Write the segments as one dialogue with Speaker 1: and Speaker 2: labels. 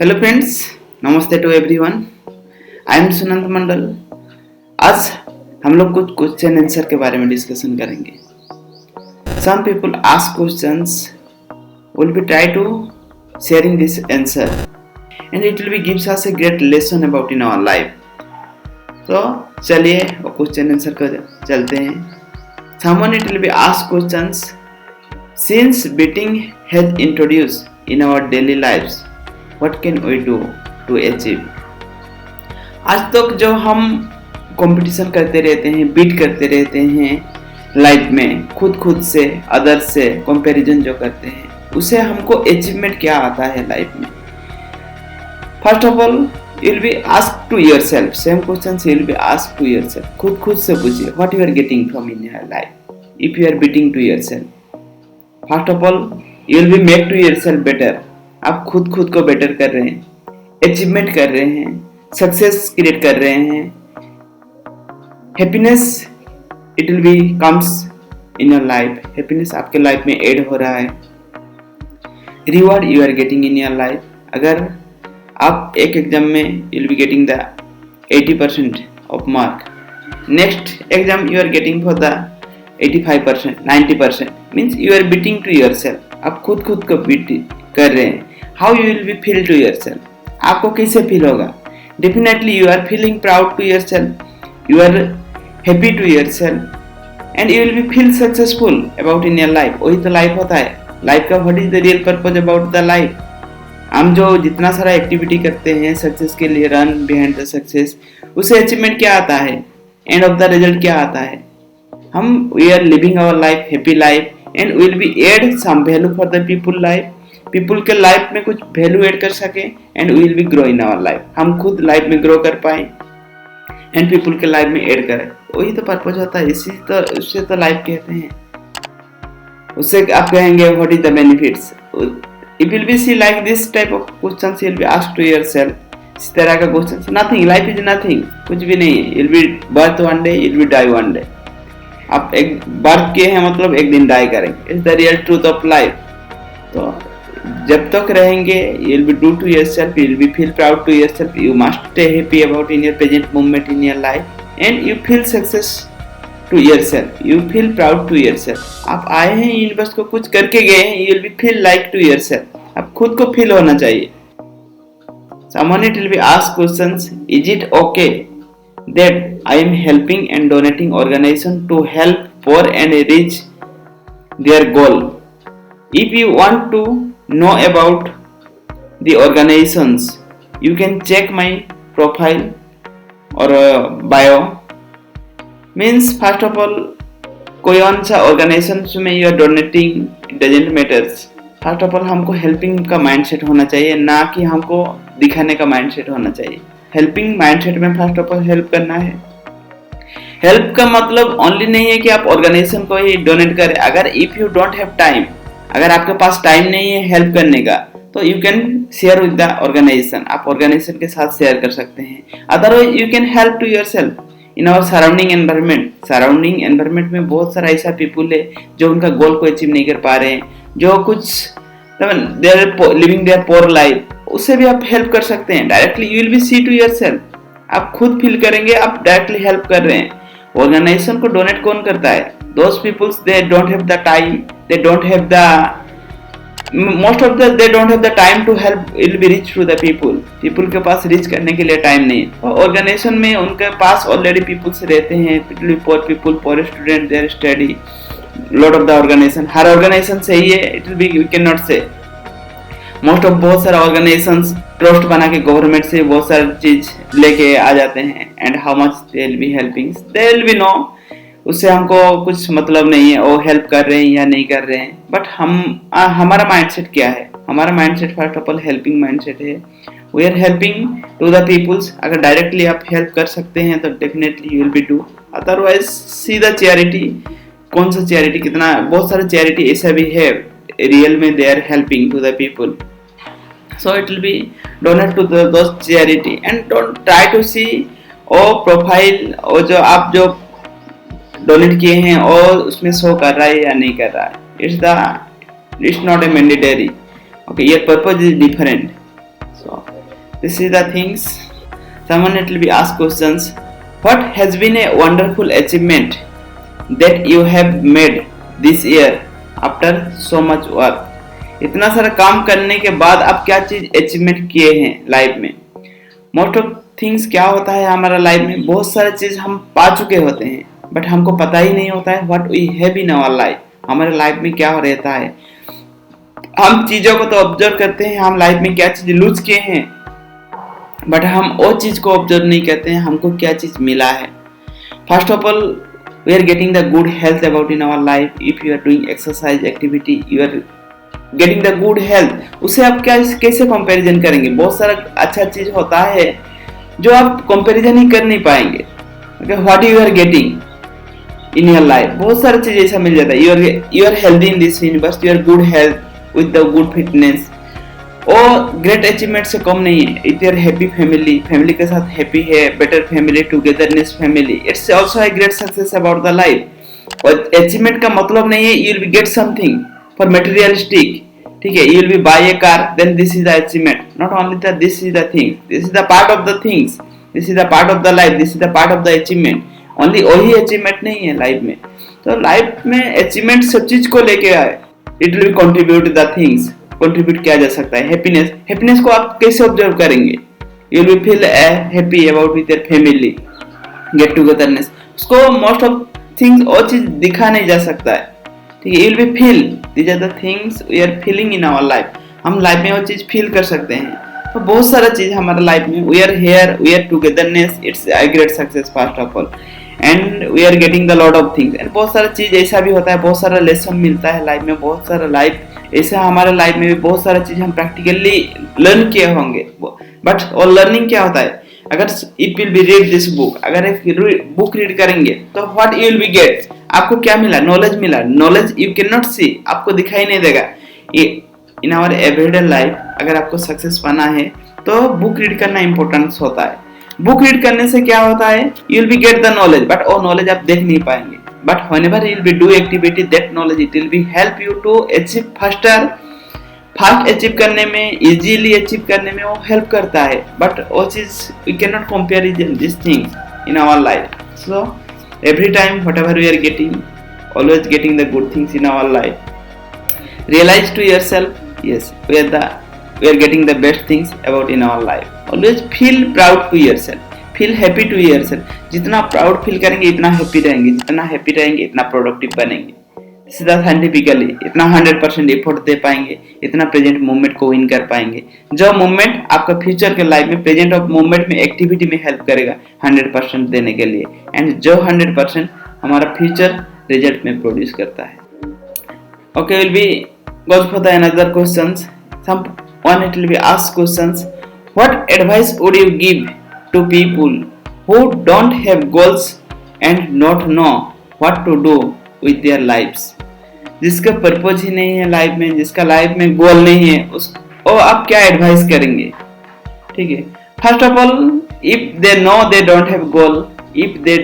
Speaker 1: Hello friends, namaste to everyone. I am Sunand Mandal. आज हम लोग कुछ क्वेश्चन आंसर के बारे में डिस्कशन करेंगे। Some people ask questions, will be try to sharing this answer and it will be gives us a great lesson about in our life. तो चलिए वो क्वेश्चन आंसर को चलते हैं। Someone it will be asked questions, since beating has introduced in our daily lives, what can we do to achieve? आज तक जो हम कंपटीशन करते रहते हैं, बीट करते रहते हैं लाइफ में, खुद से, अदर से कंपैरिजन जो करते हैं, उसे हमको अचीवमेंट क्या आता है लाइफ में। First of all you will be asked to yourself, same questions you will be asked to yourself. खुद से पूछिए what you are getting from in your life if you are beating to yourself. First of all you will be make to yourself better. आप खुद को better कर रहे हैं, achievement कर रहे हैं, सक्सेस क्रिएट कर रहे हैं, happiness it will be comes in your life, happiness आपके लाइफ में ऐड हो रहा है, reward you are getting in your life. अगर आप एक एग्जाम में you will be getting the 80% of mark, next exam you are getting for the 85%, 90%, means you are beating to yourself. आप खुद को बीट कर रहे हैं। How you will be feel to yourself, आपको कैसे फील होगा? Definitely you are feeling proud to yourself, you are happy to yourself and you will be feel successful about in your life. वही तो life होता है। Life का what is the real purpose about the life. हम जो जितना सारा activity करते हैं सक्सेस के लिए, रन बिहाइंड द सक्सेस, उसे अचीवमेंट क्या आता है, एंड ऑफ द रिजल्ट क्या आता है? हम we are living our life happy life and will be add some value for the people life. People के लाइफ में कुछ वैल्यू ऐड कर सके and will be grow in our life. हम खुद लाइफ में ग्रो कर पाए एंड पीपल के लाइफ में ऐड करें। वही तो पर्पज होता है। उससे तो लाइफ कहते हैं। उससे आप कहेंगे what is the benefits. If you will be see like this type of questions, you will be asked to yourself. इस तरह का questions, nothing, life is nothing, कुछ भी नहीं है। You will be birth one day, you will be die one day. आप एक birth किए हैं मतलब एक दिन डाई करेंगे। It's the real truth of life. तो जब तक रहेंगे, you will be true to yourself, you will be feel proud to yourself. You must stay happy about in your present moment in your life, and you feel success to yourself, you feel proud to yourself. आप आए हैं universe को कुछ करके गए हैं, you will be feel like to yourself. आप खुद को फील होना चाहिए। Someone it will be asked questions, is it okay that I am helping and donating organization to help poor and reach their goal? If you want to know about the organizations, you can check my profile or bio. Means first of all कोई कौन सा organization में you are donating, it doesn't matters. First of all हमको helping का mindset होना चाहिए, ना कि हमको दिखाने का माइंडसेट होना चाहिए। हेल्पिंग माइंडसेट में फर्स्ट ऑफ ऑल हेल्प करना है। हेल्प का मतलब ओनली नहीं है कि आप ऑर्गेनाइजेशन को ही डोनेट करें। अगर if you don't have time, अगर आपके पास टाइम नहीं है हेल्प करने का, तो you can share with the organization. आप ऑर्गेनाइजेशन के साथ शेयर कर सकते हैं। Otherwise you can help to yourself in our surrounding environment. Surrounding environment में बहुत सारा ऐसा पीपुल है जो उनका गोल को अचीव नहीं कर पा रहे हैं, जो कुछ they are living their poor life, उससे भी आप हेल्प कर सकते हैं। Directly you will be see to yourself, आप खुद फील करेंगे आप डायरेक्टली हेल्प कर रहे हैं। ऑर्गेनाइजेशन को डोनेट कौन करता है? Those peoples they don't have the time, they don't have the most of the they don't have the time to help will be reach to the people के पास reach करने के लिए टाइम नहीं है। और ऑर्गेनाइजेशन में उनके पास ऑलरेडी पीपल्स रहते हैं, poor people, poor student, there study lot of the organisation. हर ऑर्गेनाइजेशन सही है it will be, we can not say. Most of बहुत सारा ऑर्गेनाइजेशंस ट्रस्ट बना के गवर्नमेंट से बहुत सारी चीज लेके आ जाते हैं and how much they will be helping, they will be know. उससे हमको कुछ मतलब नहीं है वो हेल्प कर रहे हैं या नहीं कर रहे हैं। बट हमारा माइंडसेट क्या है? हमारा mindset first of all helping mindset है। We are helping to the peoples. अगर डायरेक्टली आप हेल्प कर सकते हैं तो definitely you will be do. Otherwise see the charity. कौन सा चैरिटी? कितना बहुत सारा चैरिटी ऐसा भी है रियल में, they are helping to the people. So it will be donate to those charity and don't try to see our profile और जो आप जो डोनेट किए हैं और उसमें शो कर रहा है या नहीं कर रहा है। It's not a mandatory. Okay, your purpose is different. So This is the things. Someone it will be asked questions. What has been a wonderful achievement that you have made this year after so much work? इतना सारा काम करने के बाद आप क्या चीज achievement किए हैं लाइफ में? मोस्ट ऑफ थिंग्स क्या होता है हमारा लाइफ में, बहुत सारी चीज हम पा चुके होते हैं बट हमको पता ही नहीं होता है what we have in our life, हमारे लाइफ में क्या रहता है। हम चीजों को तो ऑब्जर्व करते हैं, हम लाइफ में क्या चीज लूज किए हैं, बट हम वो चीज को ऑब्जर्व नहीं करते हैं हमको क्या चीज मिला है। First of all we are getting the good health about in our life. If you are doing exercise activity, you are getting the good health. उससे आप क्या कैसे कंपैरिजन करेंगे? बहुत सारा अच्छा चीज होता है जो आप कंपैरिजन ही कर नहीं पाएंगे। What you are getting in your life, बहुत सारी चीज ऐसा मिल जाता है। You are healthy in this universe, you are good health with the good fitness. और ग्रेट अचीवमेंट से कम नहीं है। If you are happy family, family के साथ हैप्पी है, better family, togetherness family, it's also a great success about the life. और achievement का मतलब नहीं है you will get something for materialistic, ठीक है, you will be buy a car, then this is the achievement. Not only that, this is the thing, this is the part of the things, this is the part of the life, this is the part of the achievement. Only वही achievement नहीं है life में। तो life में achievement सब चीज को लेके आए, it will contribute the things, contribute किया जा सकता है। हैप्पीनेस, हैप्पीनेस को आप कैसे ऑब्जर्व करेंगे? you will feel happy about with your family, get togetherness। उसको most of things और चीज दिखा नहीं जा सकता है, ठीक है। you will be feel, these are the things we are feeling in our life। हम लाइफ में वो चीज फील कर सकते हैं। तो बहुत सारा चीज हमारे लाइफ में, we are here, we are togetherness, it's a great success first of all, and we are getting the lot of things। and बहुत सारा चीज ऐसा भी होता है, बहुत सारा लेसन मिलता है लाइफ में, बहुत सारा लाइफ ऐसा हमारे लाइफ में भी बहुत सारा चीज हम प्रैक्टिकली लर्न किए होंगे। बट और लर्निंग क्या होता है? अगर if will be read this book, अगर एक बुक रीड करेंगे तो what you will be get, आपको क्या मिला? नॉलेज मिला। Knowledge you can not see, आपको दिखाई नहीं देगा। इन आवर एवरीडे लाइफ अगर आपको सक्सेस पाना है तो बुक रीड करना इंपॉर्टेंस होता है। बुक रीड करने से क्या होता है? You will be get the knowledge, but वो नॉलेज आप देख नहीं पाएंगे। But whenever you will be do activity, that knowledge it will be help you to achieve faster. Fast achieve करने में, इजीली अचीव करने में वो हेल्प करता है। बट वो चीज we can not compare this things in our life. So every time whatever we are getting, always getting the good things in our life, realize to yourself, yes, we are getting the best things about in our life. Always feel proud to yourself, feel happy to yourself। जितना proud feel करेंगे इतना happy रहेंगे, जितना happy रहेंगे इतना productive बनेंगे। सीधा scientifically इतना 100% एफर्ट दे पाएंगे, इतना प्रेजेंट मोमेंट को विन कर पाएंगे। जो मोमेंट आपका फ्यूचर के लाइफ में, प्रेजेंट ऑफ मोमेंट में, एक्टिविटी में हेल्प करेगा 100% देने के लिए, एंड जो 100% हमारा फ्यूचर रिजल्ट में प्रोड्यूस करता है। Okay, will be goes for the another questions. Someone it will be asked questions, what advice would you give to people who don't have goals and not know what to do with their lives? जिसका purpose ही नहीं है life में, जिसका life में गोल नहीं है, उसको आप क्या एडवाइस करेंगे? ठीक है, first of all if they know they don't have goal, if they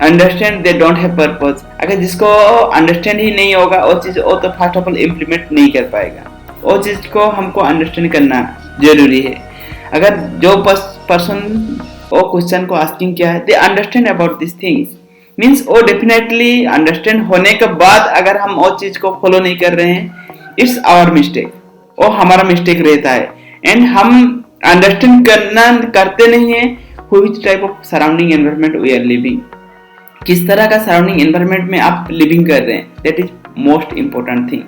Speaker 1: understand they don't have purpose, अगर जिसको अंडरस्टैंड ही नहीं होगा वो चीज, वो तो फर्स्ट ऑफ ऑल इम्प्लीमेंट नहीं कर पाएगा। वो चीज को हमको अंडरस्टैंड करना जरूरी है। अगर जो पर्सन वो क्वेश्चन को आस्किंग किया है, they understand about this things, means वो डेफिनेटली अंडरस्टैंड होने के बाद अगर हम वो चीज को फॉलो नहीं कर रहे हैं, इट्स आवर मिस्टेक, वो हमारा मिस्टेक रहता है। एंड हम अंडरस्टैंड करते नहीं है which type of surrounding environment we are living, किस तरह का सराउंडिंग एनवायरनमेंट में आप लिविंग कर रहे हैं, that is most important thing.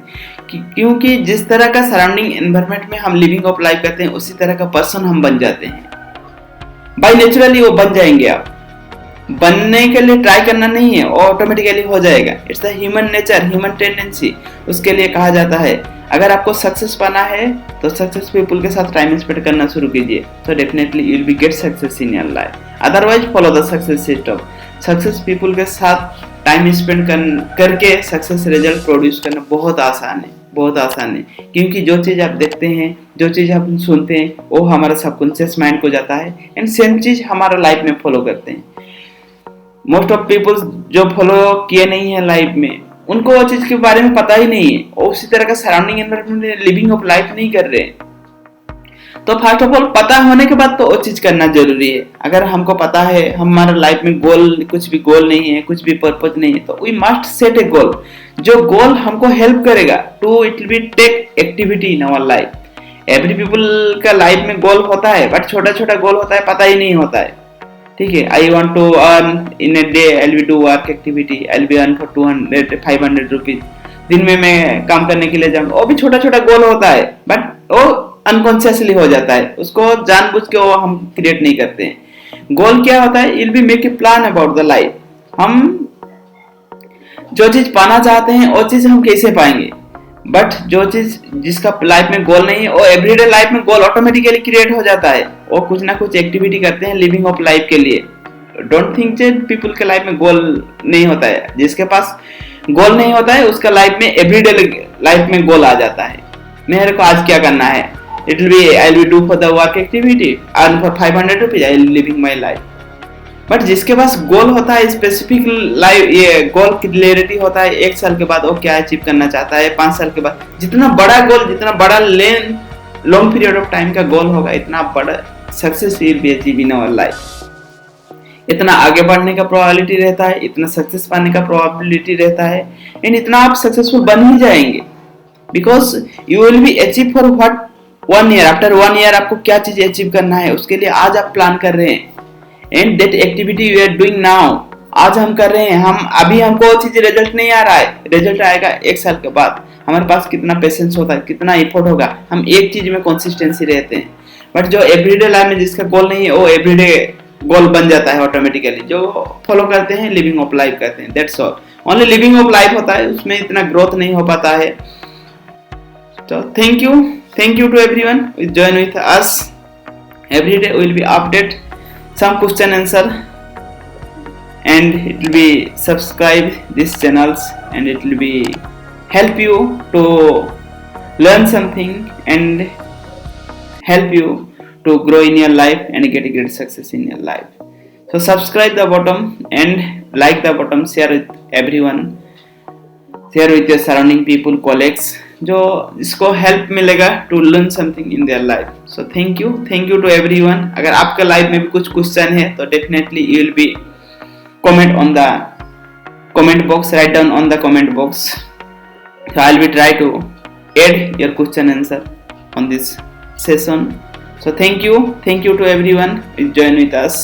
Speaker 1: क्योंकि जिस तरह का सराउंडिंग एनवायरनमेंट में हम लिविंग ऑफ लाइफ करते हैं, उसी तरह का पर्सन हम बन जाते हैं। बाय नेचुरली वो बन जाएंगे। आप बनने के लिए ट्राई करना नहीं है, वो ऑटोमेटिकली हो जाएगा। It's the human nature, human tendency. उसके लिए कहा जाता है अगर आपको सक्सेस पाना है तो सक्सेस पीपल के साथ टाइम स्पेंड करना शुरू कीजिए, तो definitely you will be get success in your life. Otherwise follow the success system. Success people के साथ टाइम स्पेंड करके सक्सेस रिजल्ट प्रोड्यूस करना बहुत आसान है, बहुत आसान है। क्योंकि जो चीज़ आप देखते हैं, जो चीज़ आप सुनते हैं, वो हमारा सबकॉन्शियस माइंड को जाता है एंड सेम चीज़ हमारा लाइफ में फॉलो करते हैं। मोस्ट ऑफ पीपल्स जो फॉलो किए नहीं है लाइफ में, उनको वो चीज के बारे में पता ही नहीं है, और उसी तरह का surrounding environment living of life नहीं कर रहे हैं। तो फर्स्ट ऑफ ऑल पता होने के बाद तो वो चीज करना जरूरी है। अगर हमको पता है हमारा लाइफ में गोल, कुछ भी गोल नहीं है, कुछ भी पर्पज नहीं है, तो we must set a goal. जो गोल हमको हेल्प करेगा to it will be take activity in our life. Every people का लाइफ में गोल होता है, बट छोटा छोटा गोल होता है, पता ही नहीं होता है। ठीक है, I want to earn in a day, I will do work activity, I will be earn for 500 rupees. दिन में मैं काम करने के लिए जाऊंगा, वो भी छोटा छोटा गोल होता है, बट वो अनकॉन्शियसली हो जाता है, उसको जानबूझ के वो हम क्रिएट नहीं करते हैं। गोल क्या होता है? Will be make a plan about the life. हम जो चीज पाना चाहते हैं वो चीज हम कैसे पाएंगे, बट जो चीज जिसका लाइफ में गोल नहीं है, वो एवरीडे लाइफ में गोल ऑटोमेटिकली क्रिएट हो जाता है। वो कुछ ना कुछ एक्टिविटी करते हैं लिविंग ऑफ लाइफ के लिए। डोंट थिंक दैट पीपल के लाइफ में गोल नहीं होता है। जिसके पास गोल नहीं होता है उसका लाइफ में एवरीडे लाइफ में गोल आ जाता है। मेरे को आज क्या करना है, it will be I will do for the work activity, earn for 500 rupees, I will living my life। But जिसके पास गोल होता है, स्पेसिफिक लाइफ, ये गोल क्लैरिटी होता है, 1 साल के बाद वो क्या अचीव करना चाहता है, 5 साल के बाद, जितना बड़ा गोल, जितना बड़ा लॉन्ग पीरियड ऑफ टाइम का गोल होगा, इतना बड़ा success will be achieve in our life. इतना आगे बढ़ने का प्रोबेबिलिटी रहता है, इतना सक्सेस पाने का प्रोबेबिलिटी रहता है, एंड इतना आप सक्सेसफुल बन ही जाएंगे। Because you will be achieve for what 1 year. After 1 year आपको क्या चीज अचीव करना है, उसके लिए आज आप प्लान कर रहे हैं। And that activity you are doing now, आज हम कर रहे हैं। हम अभी हमको वो चीज रिजल्ट नहीं आ रहा है, रिजल्ट आएगा 1 साल के बाद। हमारे पास कितना पेशेंस होता है, कितना एफर्ट होगा, हम एक चीज में कंसिस्टेंसी रहते हैं। बट जो एवरीडे लाइफ में जिसका गोल नहीं है, वो एवरीडे गोल बन जाता है ऑटोमेटिकली। जो फॉलो करते हैं लिविंग ऑफ लाइफ करते हैं, that's all. Only living of life होता है, उसमें इतना ग्रोथ नहीं हो पाता है। तो thank you to everyone who join with us. Every day we will be update some question answer, and it will be subscribe these channels, and it will be help you to learn something and help you to grow in your life and get a great success in your life. So subscribe the bottom and like the bottom, share with everyone, share with your surrounding people, colleagues, जो इसको help मिलेगा to learn something in their life. So thank you to everyone. अगर आपके life में भी कुछ question है तो definitely you will be comment on the comment box, write down on the comment box. So I will be try to add your question answer on this session. So thank you to everyone who join with us.